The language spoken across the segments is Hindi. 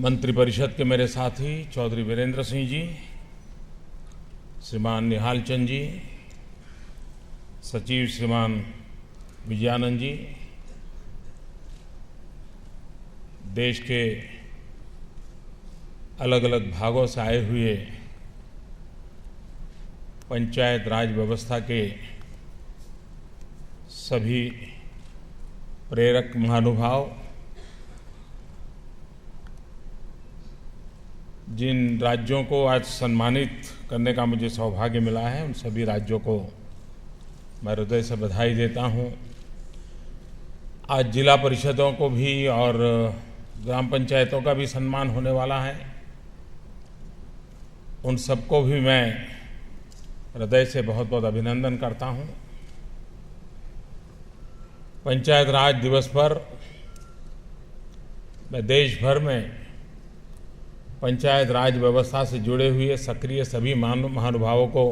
मंत्रिपरिषद के मेरे साथी चौधरी वीरेंद्र सिंह जी, श्रीमान निहाल चंद जी, सचिव श्रीमान विजयानंद जी, देश के अलग अलग भागों से आए हुए पंचायत राज व्यवस्था के सभी प्रेरक महानुभाव, जिन राज्यों को आज सम्मानित करने का मुझे सौभाग्य मिला है, उन सभी राज्यों को मैं हृदय से बधाई देता हूं। आज जिला परिषदों को भी और ग्राम पंचायतों का भी सम्मान होने वाला है। उन सबको भी मैं हृदय से बहुत बहुत अभिनंदन करता हूं। पंचायत राज दिवस पर मैं देश भर में पंचायत राज व्यवस्था से जुड़े हुए सक्रिय सभी महानुभावों को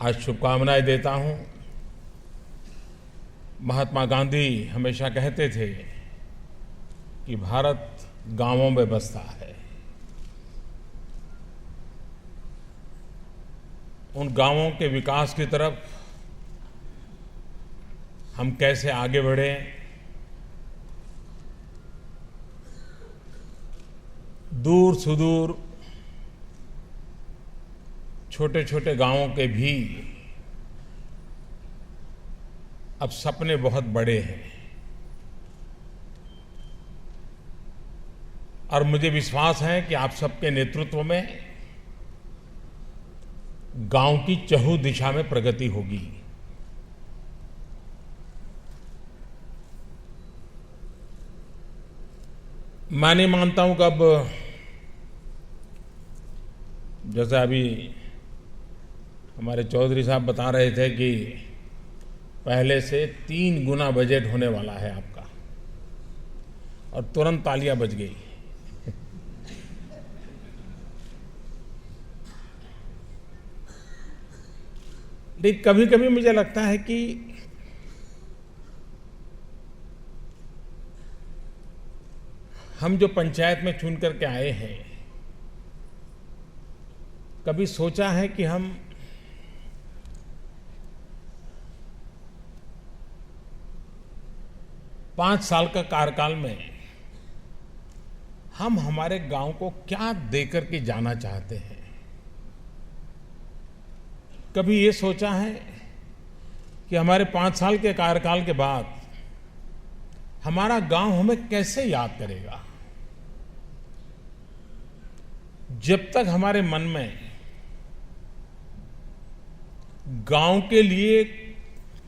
आज शुभकामनाएं देता हूं। महात्मा गांधी हमेशा कहते थे कि भारत गांवों में बसता है। उन गांवों के विकास की तरफ हम कैसे आगे बढ़ें, दूर सुदूर छोटे छोटे गांवों के भी अब सपने बहुत बड़े हैं और मुझे विश्वास है कि आप सबके नेतृत्व में गांव की चहुं दिशा में प्रगति होगी। मैं नहीं मानता हूं कि अब जैसे अभी हमारे चौधरी साहब बता रहे थे कि पहले से 3 गुना बजट होने वाला है आपका, और तुरंत तालियां बज गई। लेकिन कभी कभी मुझे लगता है कि हम जो पंचायत में चुन करके आए हैं, कभी सोचा है कि हम पांच साल का कार्यकाल में हम हमारे गांव को क्या देकर के जाना चाहते हैं? कभी ये सोचा है कि हमारे 5 साल के कार्यकाल के बाद हमारा गांव हमें कैसे याद करेगा? जब तक हमारे मन में गांव के लिए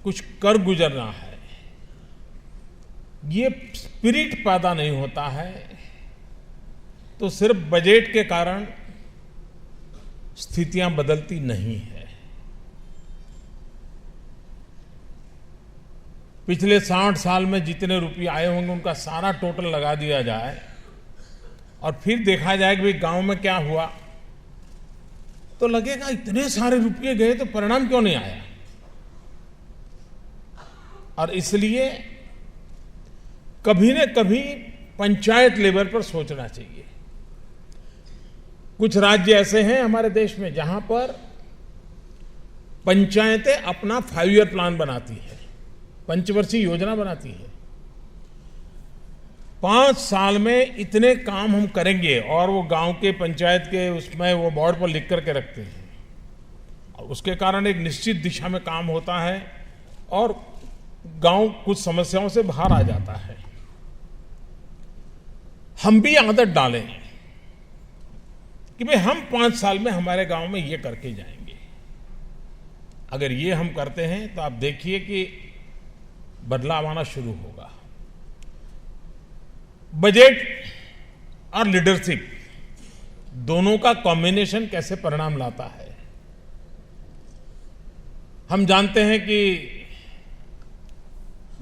कुछ कर गुजरना है, ये स्पिरिट पैदा नहीं होता है, तो सिर्फ बजट के कारण स्थितियां बदलती नहीं है। पिछले 60 साल में जितने रुपये आए होंगे उनका सारा टोटल लगा दिया जाए और फिर देखा जाए कि भाई गांव में क्या हुआ, तो लगेगा इतने सारे रुपये गए तो परिणाम क्यों नहीं आया। और इसलिए कभी न कभी पंचायत लेवल पर सोचना चाहिए। कुछ राज्य ऐसे हैं हमारे देश में जहां पर पंचायतें अपना 5 ईयर प्लान बनाती है, पंचवर्षीय योजना बनाती है। 5 साल में इतने काम हम करेंगे और वो गांव के पंचायत के उसमें वो बोर्ड पर लिख करके रखते हैं और उसके कारण एक निश्चित दिशा में काम होता है और गांव कुछ समस्याओं से बाहर आ जाता है। हम भी आदत डालें कि भाई हम 5 साल में हमारे गांव में ये करके जाएंगे। अगर ये हम करते हैं तो आप देखिए कि बदलाव आना शुरू होगा। बजट और लीडरशिप दोनों का कॉम्बिनेशन कैसे परिणाम लाता है। हम जानते हैं कि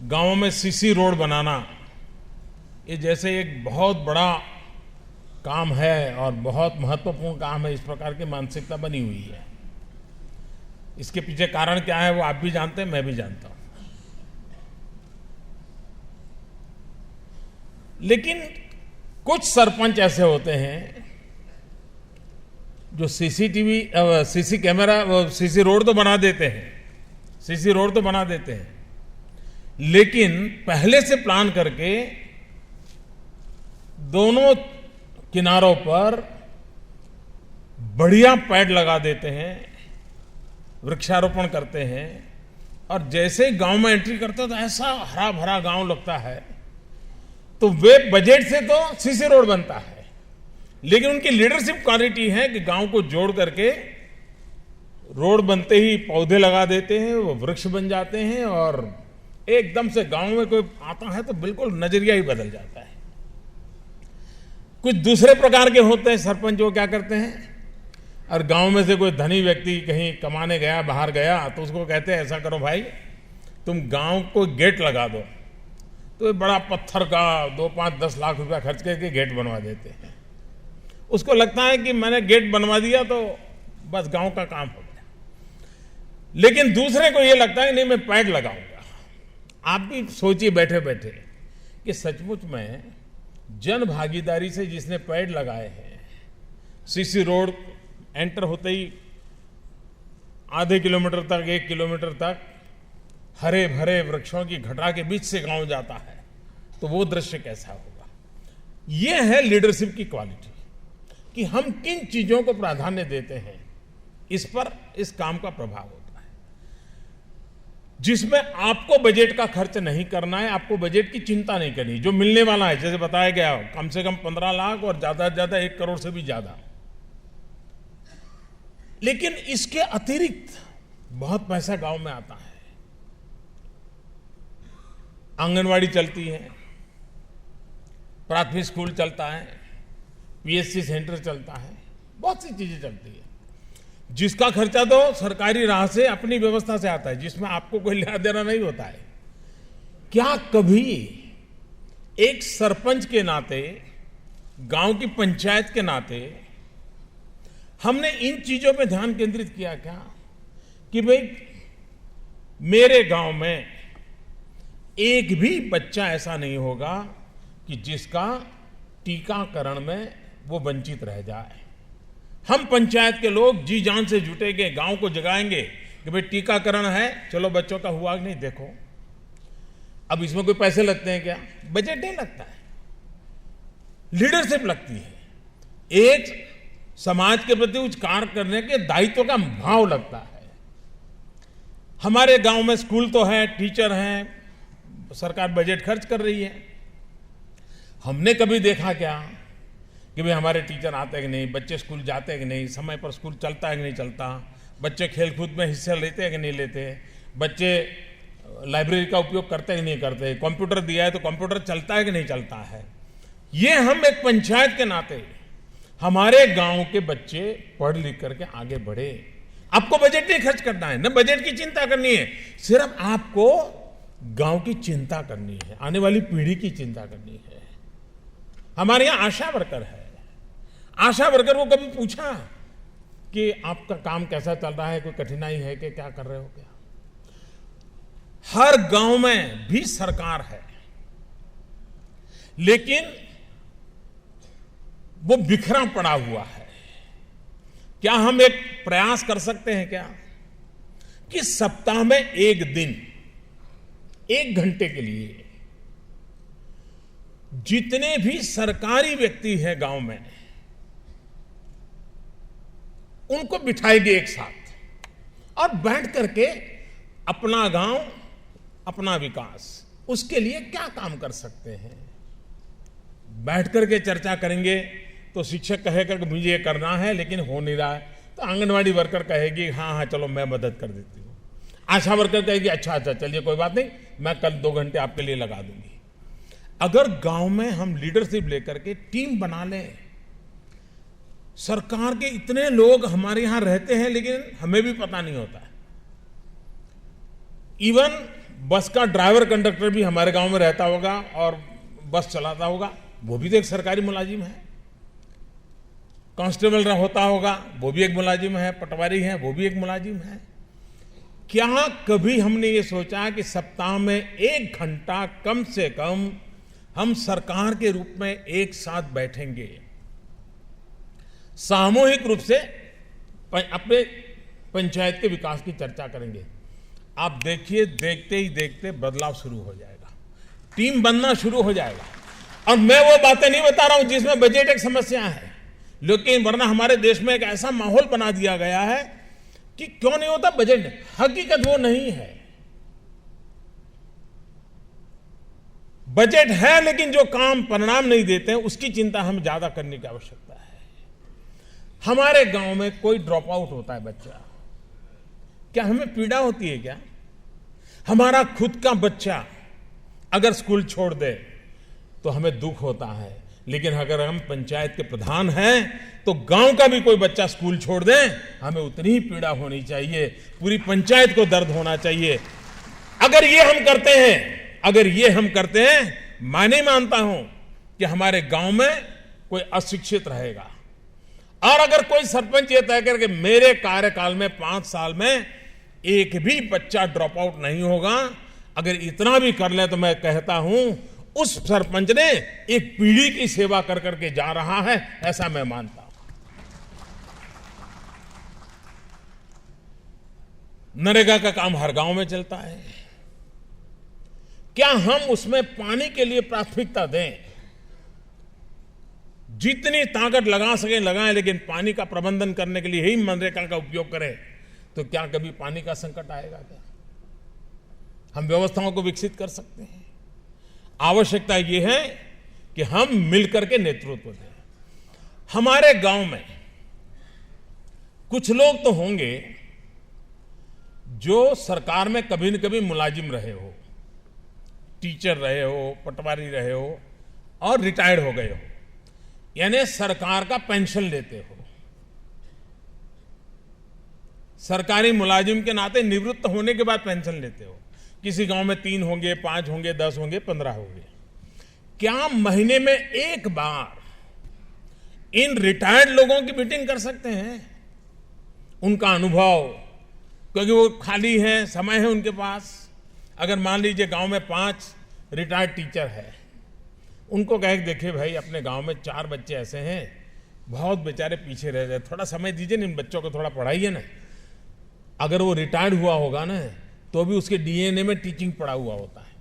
गांवों में सीसी रोड बनाना ये जैसे एक बहुत बड़ा काम है और बहुत महत्वपूर्ण काम है, इस प्रकार की मानसिकता बनी हुई है। इसके पीछे कारण क्या है वो आप भी जानते हैं, मैं भी जानता हूं। लेकिन कुछ सरपंच ऐसे होते हैं जो सीसी कैमरा, सीसी रोड तो बना देते हैं, सीसी रोड तो बना देते हैं, लेकिन पहले से प्लान करके दोनों किनारों पर बढ़िया पेड़ लगा देते हैं, वृक्षारोपण करते हैं, और जैसे ही गांव में एंट्री करते हैं तो ऐसा हरा भरा गांव लगता है। तो वे बजट से तो सीसी रोड बनता है, लेकिन उनकी लीडरशिप क्वालिटी है कि गांव को जोड़ करके रोड बनते ही पौधे लगा देते हैं, वो वृक्ष बन जाते हैं, और एकदम से गांव में कोई आता है तो बिल्कुल नजरिया ही बदल जाता है। कुछ दूसरे प्रकार के होते हैं सरपंच, वो क्या करते हैं, और गांव में से कोई धनी व्यक्ति कहीं कमाने गया, बाहर गया, तो उसको कहते हैं ऐसा करो भाई, तुम गांव को गेट लगा दो। तो ये बड़ा पत्थर का 2, 5, 10 लाख रुपया खर्च करके गेट बनवा देते हैं। उसको लगता है कि मैंने गेट बनवा दिया तो बस गांव का काम हो गया, लेकिन दूसरे को ये लगता है नहीं मैं पेड़ लगाऊंगा। आप भी सोचिए बैठे बैठे कि सचमुच में जन भागीदारी से जिसने पेड़ लगाए हैं, सीसी रोड एंटर होते ही आधे किलोमीटर तक, 1 किलोमीटर तक हरे भरे वृक्षों की घटा के बीच से गांव जाता है, तो वो दृश्य कैसा होगा। ये है लीडरशिप की क्वालिटी कि हम किन चीजों को प्राधान्य देते हैं, इस पर इस काम का प्रभाव होता है। जिसमें आपको बजट का खर्च नहीं करना है, आपको बजट की चिंता नहीं करनी, जो मिलने वाला है, जैसे बताया गया कम से कम 15 लाख और ज्यादा से ज्यादा 1 करोड़ से भी ज्यादा। लेकिन इसके अतिरिक्त बहुत पैसा गांव में आता है। आंगनवाड़ी चलती है, प्राथमिक स्कूल चलता है, पीएचसी सेंटर चलता है, बहुत सी चीजें चलती है, जिसका खर्चा तो सरकारी राह से अपनी व्यवस्था से आता है, जिसमें आपको कोई लेना देना नहीं होता है। क्या कभी एक सरपंच के नाते, गांव की पंचायत के नाते हमने इन चीजों पे ध्यान केंद्रित किया क्या कि भाई मेरे गांव में एक भी बच्चा ऐसा नहीं होगा कि जिसका टीकाकरण में वो वंचित रह जाए। हम पंचायत के लोग जी जान से जुटेंगे, गांव को जगाएंगे कि भाई टीकाकरण है, चलो बच्चों का हुआ नहीं देखो। अब इसमें कोई पैसे लगते हैं क्या? बजट नहीं लगता है, लीडरशिप लगती है। एक समाज के प्रति कुछ कार्य करने के दायित्व का भाव लगता है। हमारे गांव में स्कूल तो है, टीचर हैं, सरकार बजट खर्च कर रही है। हमने कभी देखा क्या कि भाई हमारे टीचर आते हैं कि नहीं, बच्चे स्कूल जाते हैं कि नहीं, समय पर स्कूल चलता है कि नहीं चलता, बच्चे खेलकूद में हिस्सा लेते हैं कि नहीं लेते, बच्चे लाइब्रेरी का उपयोग करते हैं कि नहीं करते, कंप्यूटर दिया है तो कंप्यूटर चलता है कि नहीं चलता है। ये हम एक पंचायत के नाते हमारे गांव के बच्चे पढ़ लिख करके आगे बढ़े। आपको बजट नहीं खर्च करना है, न बजट की चिंता करनी है, सिर्फ आपको गांव की चिंता करनी है, आने वाली पीढ़ी की चिंता करनी है। हमारे यहां आशा वर्कर है, आशा वर्कर को कभी पूछा कि आपका काम कैसा चल रहा है, कोई कठिनाई है कि क्या कर रहे हो क्या? हर गांव में भी सरकार है, लेकिन वो बिखरा पड़ा हुआ है। क्या हम एक प्रयास कर सकते हैं क्या कि सप्ताह में एक दिन, 1 घंटे के लिए जितने भी सरकारी व्यक्ति हैं गांव में, उनको बिठाएंगे एक साथ और बैठ करके अपना गांव, अपना विकास, उसके लिए क्या काम कर सकते हैं, बैठ करके चर्चा करेंगे। तो शिक्षक कहेगा कि मुझे ये करना है लेकिन हो नहीं रहा है, तो आंगनवाड़ी वर्कर कहेगी हाँ हाँ चलो मैं मदद कर देती हूँ, आशा वर्कर कहेगी अच्छा अच्छा चलिए कोई बात नहीं, मैं कल 2 घंटे आपके लिए लगा दूंगी। अगर गांव में हम लीडरशिप लेकर के टीम बना लें, सरकार के इतने लोग हमारे यहां रहते हैं लेकिन हमें भी पता नहीं होता है। इवन बस का ड्राइवर कंडक्टर भी हमारे गांव में रहता होगा और बस चलाता होगा, वो भी तो एक सरकारी मुलाजिम है। कांस्टेबल होता होगा, वो भी एक मुलाजिम है, पटवारी है, वो भी एक मुलाजिम है। क्या कभी हमने ये सोचा कि सप्ताह में 1 घंटा कम से कम हम सरकार के रूप में एक साथ बैठेंगे, सामूहिक रूप से अपने पंचायत के विकास की चर्चा करेंगे, आप देखिए देखते ही देखते बदलाव शुरू हो जाएगा, टीम बनना शुरू हो जाएगा। और मैं वो बातें नहीं बता रहा हूं जिसमें बजट एक समस्या है, लेकिन वरना हमारे देश में एक ऐसा माहौल बना दिया गया है कि क्यों नहीं होता बजट, हकीकत वो नहीं है। बजट है लेकिन जो काम परिणाम नहीं देते हैं उसकी चिंता हमें ज्यादा करने की आवश्यकता है। हमारे गांव में कोई ड्रॉप आउट होता है बच्चा, क्या हमें पीड़ा होती है क्या? हमारा खुद का बच्चा अगर स्कूल छोड़ दे तो हमें दुख होता है, लेकिन अगर हम पंचायत के प्रधान हैं तो गांव का भी कोई बच्चा स्कूल छोड़ दे हमें उतनी ही पीड़ा होनी चाहिए, पूरी पंचायत को दर्द होना चाहिए। अगर ये हम करते हैं, मैं नहीं मानता हूं कि हमारे गांव में कोई अशिक्षित रहेगा। और अगर कोई सरपंच ये तय करके मेरे कार्यकाल में 5 साल में एक भी बच्चा ड्रॉप आउट नहीं होगा, अगर इतना भी कर ले तो मैं कहता हूं उस सरपंच ने एक पीढ़ी की सेवा कर करके जा रहा है, ऐसा मैं मानता हूं। नरेगा का काम हर गांव में चलता है, क्या हम उसमें पानी के लिए प्राथमिकता दें? जितनी ताकत लगा सके लगाएं, लेकिन पानी का प्रबंधन करने के लिए ही मनरेगा का उपयोग करें, तो क्या कभी पानी का संकट आएगा क्या? हम व्यवस्थाओं को विकसित कर सकते हैं। आवश्यकता यह है कि हम मिलकर के नेतृत्व दें। हमारे गांव में कुछ लोग तो होंगे जो सरकार में कभी न कभी मुलाजिम रहे हो, टीचर रहे हो, पटवारी रहे हो और रिटायर्ड हो गए हो, यानी सरकार का पेंशन लेते हो। सरकारी मुलाजिम के नाते निवृत्त होने के बाद पेंशन लेते हो। किसी गांव में 3 होंगे, 5 होंगे, 10 होंगे, 15 होंगे। क्या महीने में एक बार इन रिटायर्ड लोगों की मीटिंग कर सकते हैं? उनका अनुभव, क्योंकि वो खाली हैं, समय है उनके पास। अगर मान लीजिए गांव में 5 रिटायर्ड टीचर है, उनको कहे देखिए भाई अपने गांव में 4 बच्चे ऐसे हैं बहुत बेचारे पीछे रह गए, थोड़ा समय दीजिए ना, इन बच्चों को थोड़ा पढ़ाइए ना। अगर वो रिटायर्ड हुआ होगा ना तो भी उसके डीएनए में टीचिंग पड़ा हुआ होता है।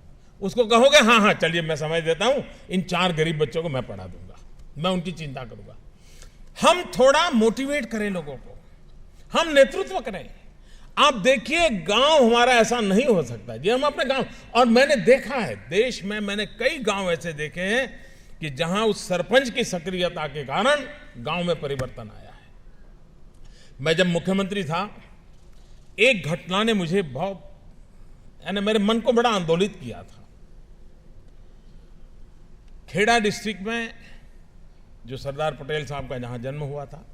उसको कहोगे हाँ चलिए मैं समय देता हूं, इन 4 गरीब बच्चों को मैं पढ़ा दूंगा, मैं उनकी चिंता करूंगा। हम थोड़ा मोटिवेट करें लोगों को, हम नेतृत्व करें। आप देखिए गांव हमारा ऐसा नहीं हो सकता जी, हम अपने गांव, और मैंने देखा है देश में, मैंने कई गांव ऐसे देखे हैं कि जहां उस सरपंच की सक्रियता के कारण गांव में परिवर्तन आया है। मैं जब मुख्यमंत्री था, एक घटना ने मुझे बहुत, यानी मेरे मन को बड़ा आंदोलित किया था। खेड़ा डिस्ट्रिक्ट में जो सरदार पटेल साहब का जहां जन्म हुआ था,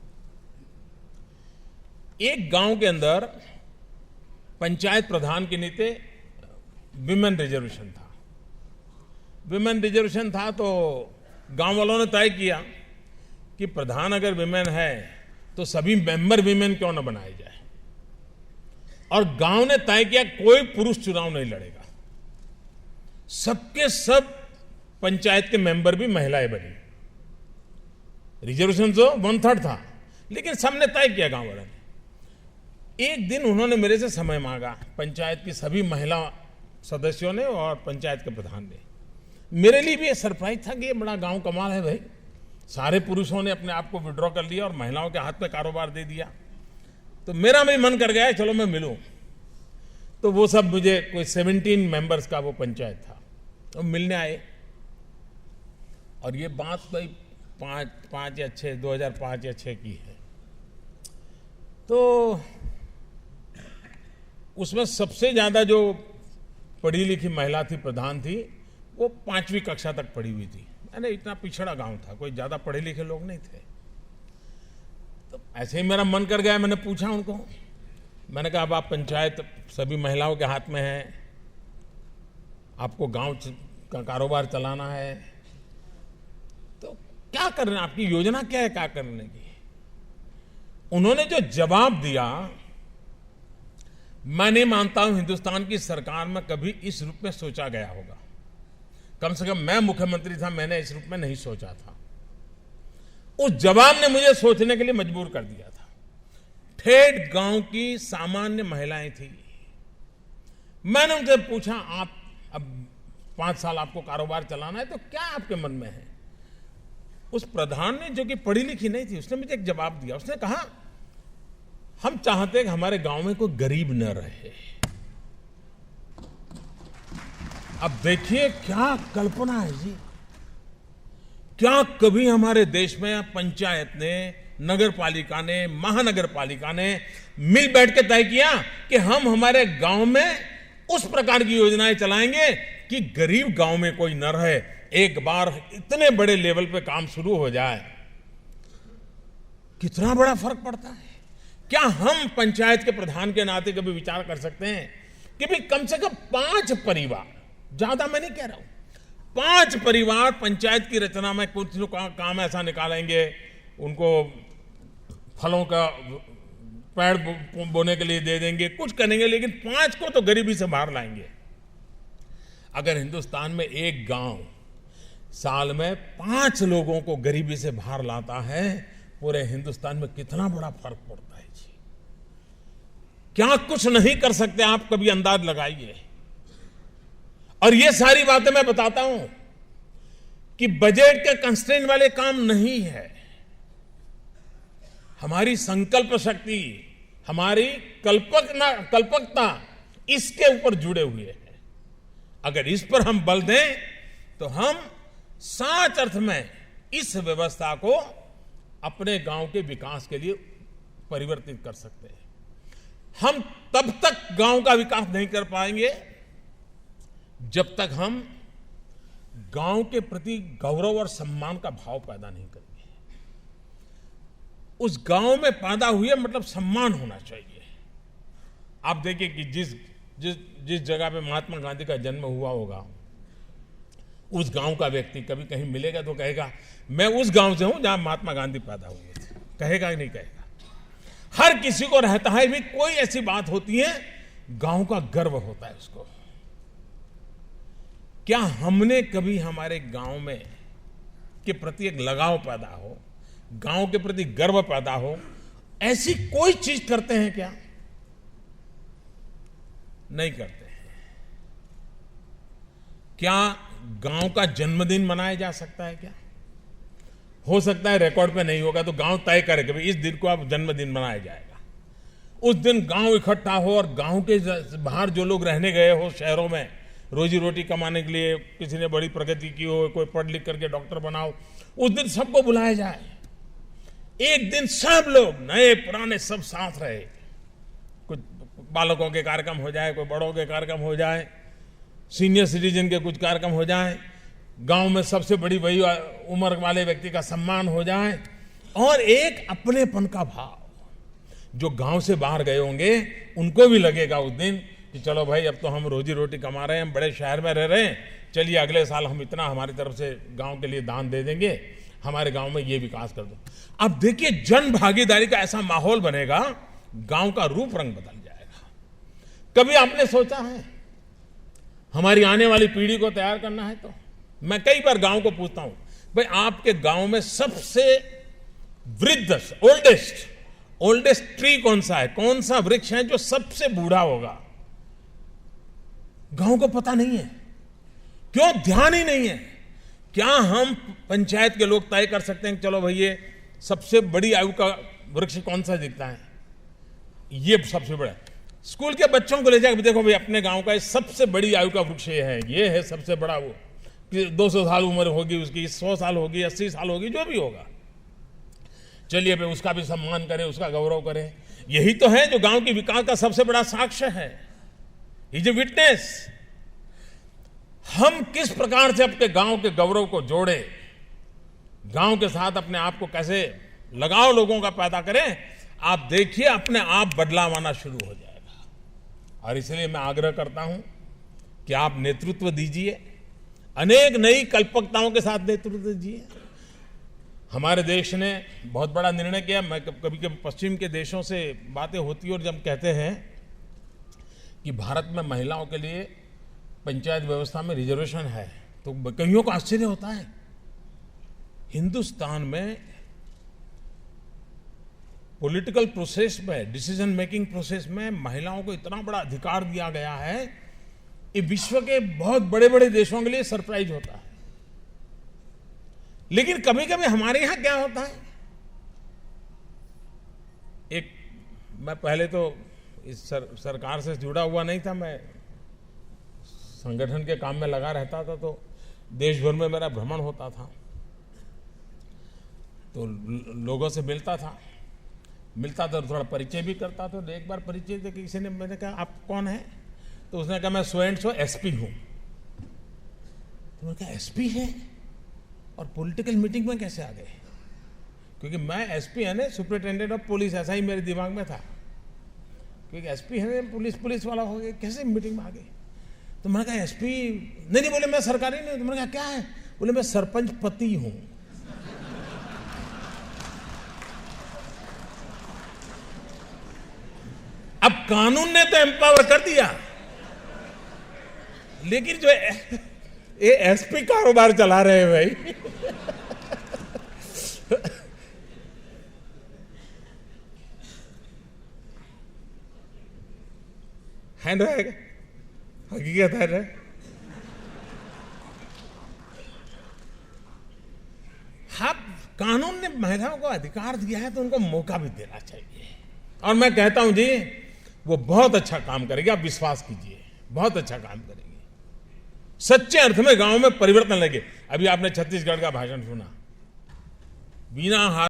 एक गांव के अंदर पंचायत प्रधान के नीचे विमेन रिजर्वेशन था। विमेन रिजर्वेशन था तो गांव वालों ने तय किया कि प्रधान अगर विमेन है तो सभी मेंबर विमेन क्यों न बनाए जाए, और गांव ने तय किया कोई पुरुष चुनाव नहीं लड़ेगा, सबके सब पंचायत के मेंबर भी महिलाएं बनी। रिजर्वेशन तो 1/3 था, लेकिन सबने तय किया गांव वालों ने। एक दिन उन्होंने मेरे से समय मांगा, पंचायत की सभी महिला सदस्यों ने और पंचायत के प्रधान ने। मेरे लिए भी ये सरप्राइज था कि ये बड़ा गांव कमाल है भाई, सारे पुरुषों ने अपने आप को विड्रॉ कर लिया और महिलाओं के हाथ में कारोबार दे दिया। तो मेरा भी मन कर गया चलो मैं मिलूं। तो वो सब, मुझे कोई 17 मेंबर्स का वो पंचायत था, तो मिलने आए। और ये बात कोई 5 या 6 2005 या 6 की है। तो उसमें सबसे ज्यादा जो पढ़ी लिखी महिला थी, प्रधान थी, वो 5वीं कक्षा तक पढ़ी हुई थी। मैंने इतना पिछड़ा गांव था, कोई ज्यादा पढ़े लिखे लोग नहीं थे। तो ऐसे ही मेरा मन कर गया, मैंने पूछा उनको, मैंने कहा अब आप पंचायत सभी महिलाओं के हाथ में है, आपको गांव का कारोबार चलाना है, तो क्या करना, आपकी योजना क्या है क्या करने की? उन्होंने जो जवाब दिया, मैं नहीं मानता हूं हिंदुस्तान की सरकार में कभी इस रूप में सोचा गया होगा। कम से कम मैं मुख्यमंत्री था, मैंने इस रूप में नहीं सोचा था। उस जवाब ने मुझे सोचने के लिए मजबूर कर दिया था। ठेठ गांव की सामान्य महिलाएं थी। मैंने उनसे पूछा, आप अब 5 साल आपको कारोबार चलाना है, तो क्या आपके मन में है? उस प्रधान ने, जो कि पढ़ी लिखी नहीं थी, उसने मुझे एक जवाब दिया। उसने कहा, हम चाहते हैं कि हमारे गांव में कोई गरीब न रहे। अब देखिए क्या कल्पना है जी। क्या कभी हमारे देश में पंचायत ने, नगर पालिका ने, महानगर पालिका ने मिल बैठ के तय किया कि हम हमारे गांव में उस प्रकार की योजनाएं चलाएंगे कि गरीब गांव में कोई न रहे? एक बार इतने बड़े लेवल पे काम शुरू हो जाए, कितना बड़ा फर्क पड़ता है। क्या हम पंचायत के प्रधान के नाते कभी विचार कर सकते हैं कि भाई कम से कम 5 परिवार, ज्यादा मैं नहीं कह रहा हूं, 5 परिवार पंचायत की रचना में कुछ काम ऐसा निकालेंगे, उनको फलों का पेड़ बोने के लिए दे देंगे, कुछ करेंगे, लेकिन 5 को तो गरीबी से बाहर लाएंगे। अगर हिंदुस्तान में एक गांव साल में 5 लोगों को गरीबी से बाहर लाता है, पूरे हिंदुस्तान में कितना बड़ा फर्क पड़ता है जी। क्या कुछ नहीं कर सकते आप? कभी अंदाज लगाइए। और ये सारी बातें मैं बताता हूं कि बजट के कंस्ट्रेंट वाले काम नहीं है। हमारी संकल्प शक्ति, हमारी कल्पकता इसके ऊपर जुड़े हुए हैं। अगर इस पर हम बल दें तो हम सच अर्थ में इस व्यवस्था को अपने गांव के विकास के लिए परिवर्तित कर सकते हैं। हम तब तक गांव का विकास नहीं कर पाएंगे जब तक हम गांव के प्रति गौरव और सम्मान का भाव पैदा नहीं करेंगे। उस गांव में पैदा हुए मतलब सम्मान होना चाहिए। आप देखिए कि जिस जगह पे महात्मा गांधी का जन्म हुआ होगा, उस गांव का व्यक्ति कभी कहीं मिलेगा तो कहेगा, मैं उस गांव से हूं जहां महात्मा गांधी पैदा हुए थे। कहेगा कि नहीं कहेगा? हर किसी को रहता है भी, कोई ऐसी बात होती है गांव का गर्व होता है उसको। क्या हमने कभी हमारे गांव में के प्रति एक लगाव पैदा हो, गांव के प्रति गर्व पैदा हो, ऐसी कोई चीज करते हैं क्या? नहीं करते हैं। क्या गांव का जन्मदिन मनाया जा सकता है क्या? हो सकता है रिकॉर्ड पे नहीं होगा, तो गांव तय करे कि इस दिन को आप जन्मदिन मनाया जाएगा। उस दिन गांव इकट्ठा हो और गांव के बाहर जो लोग रहने गए हो शहरों में रोजी रोटी कमाने के लिए, किसी ने बड़ी प्रगति की हो, कोई पढ़ लिख करके डॉक्टर बनाओ, उस दिन सबको बुलाया जाए। एक दिन सब लोग, नए पुराने सब साथ रहे। कुछ बालकों के कार्यक्रम हो जाए, कोई बड़ों के कार्यक्रम हो जाए, सीनियर सिटीजन के कुछ कार्यक्रम हो जाए, गांव में सबसे बड़ी वही उम्र वाले व्यक्ति का सम्मान हो जाए, और एक अपनेपन का भाव। जो गांव से बाहर गए होंगे उनको भी लगेगा उस दिन कि चलो भाई, अब तो हम रोजी रोटी कमा रहे हैं, हम बड़े शहर में रह रहे हैं, चलिए अगले साल हम इतना हमारी तरफ से गांव के लिए दान दे देंगे, हमारे गांव में ये विकास कर दो। अब देखिए, जन भागीदारी का ऐसा माहौल बनेगा, गांव का रूप रंग बदल जाएगा। कभी आपने सोचा है हमारी आने वाली पीढ़ी को तैयार करना है? तो मैं कई बार गांव को पूछता हूं, भाई आपके गांव में सबसे वृद्ध, ओल्डेस्ट ट्री कौन सा है? कौन सा वृक्ष है जो सबसे बूढ़ा होगा? गांव को पता नहीं है। क्यों? ध्यान ही नहीं है। क्या हम पंचायत के लोग तय कर सकते हैं, चलो भाई ये सबसे बड़ी आयु का वृक्ष कौन सा दिखता है, ये सबसे बड़ा? स्कूल के बच्चों को ले जाकर देखो भाई, अपने गांव का सबसे बड़ी आयु का वृक्ष ये है सबसे बड़ा, वो 200 साल उम्र होगी उसकी, 100 साल होगी, 80 साल होगी, जो भी होगा। चलिए भाई, उसका भी सम्मान करें, उसका गौरव करें। यही तो है जो गांव के विकास का सबसे बड़ा साक्ष्य है, इज ए विटनेस। हम किस प्रकार से अपने गांव के गौरव को जोड़े, गांव के साथ अपने आप को कैसे लगाव लोगों का पैदा करें, आप देखिए अपने आप बदलाव आना शुरू हो जाएगा। और इसलिए मैं आग्रह करता हूं कि आप नेतृत्व दीजिए, अनेक नई कल्पकताओं के साथ नेतृत्व दीजिए। हमारे देश ने बहुत बड़ा निर्णय किया। मैं कभी कभी पश्चिम के देशों से बातें होती है और जब कहते हैं कि भारत में महिलाओं के लिए पंचायत व्यवस्था में रिजर्वेशन है, तो कईयों को आश्चर्य होता है, हिंदुस्तान में पॉलिटिकल प्रोसेस में, डिसीजन मेकिंग प्रोसेस में महिलाओं को इतना बड़ा अधिकार दिया गया है, ये विश्व के बहुत बड़े बड़े देशों के लिए सरप्राइज होता है। लेकिन कभी कभी हमारे यहां क्या होता है, मैं पहले तो इस सरकार से जुड़ा हुआ नहीं था, मैं संगठन के काम में लगा रहता था, तो देश भर में मेरा भ्रमण होता था, तो लोगों से मिलता था तो थोड़ा परिचय भी करता था। तो एक बार परिचय दे किसी ने, मैंने कहा आप कौन है, तो उसने कहा मैं सो एंड सो एसपी हूं। तो मैंने कहा एसपी है और पॉलिटिकल मीटिंग में कैसे आ गए? क्योंकि मैं एसपी है ना, सुपरिटेंडेंट ऑफ पुलिस, ऐसा ही मेरे दिमाग में था, क्योंकि एसपी है पुलिस वाला हो गया, कैसे मीटिंग में आ गए? तो मैंने कहा एसपी नहीं, बोले मैं सरकारी नहीं हूं। तो मैंने कहा क्या है? बोले मैं सरपंच पति हूं। अब कानून ने तो एम्पावर कर दिया, लेकिन जो ये एसपी कारोबार चला रहे हैं भाई, है ना, हकीकत है ना। हाँ, कानून ने महिलाओं को अधिकार दिया है तो उनको मौका भी देना चाहिए, और मैं कहता हूं जी वो बहुत अच्छा काम करेगी, आप विश्वास कीजिए, बहुत अच्छा काम करेगी। सच्चे अर्थ में गांव में परिवर्तन लगे। अभी आपने छत्तीसगढ़ का भाषण सुना, बिना हाथ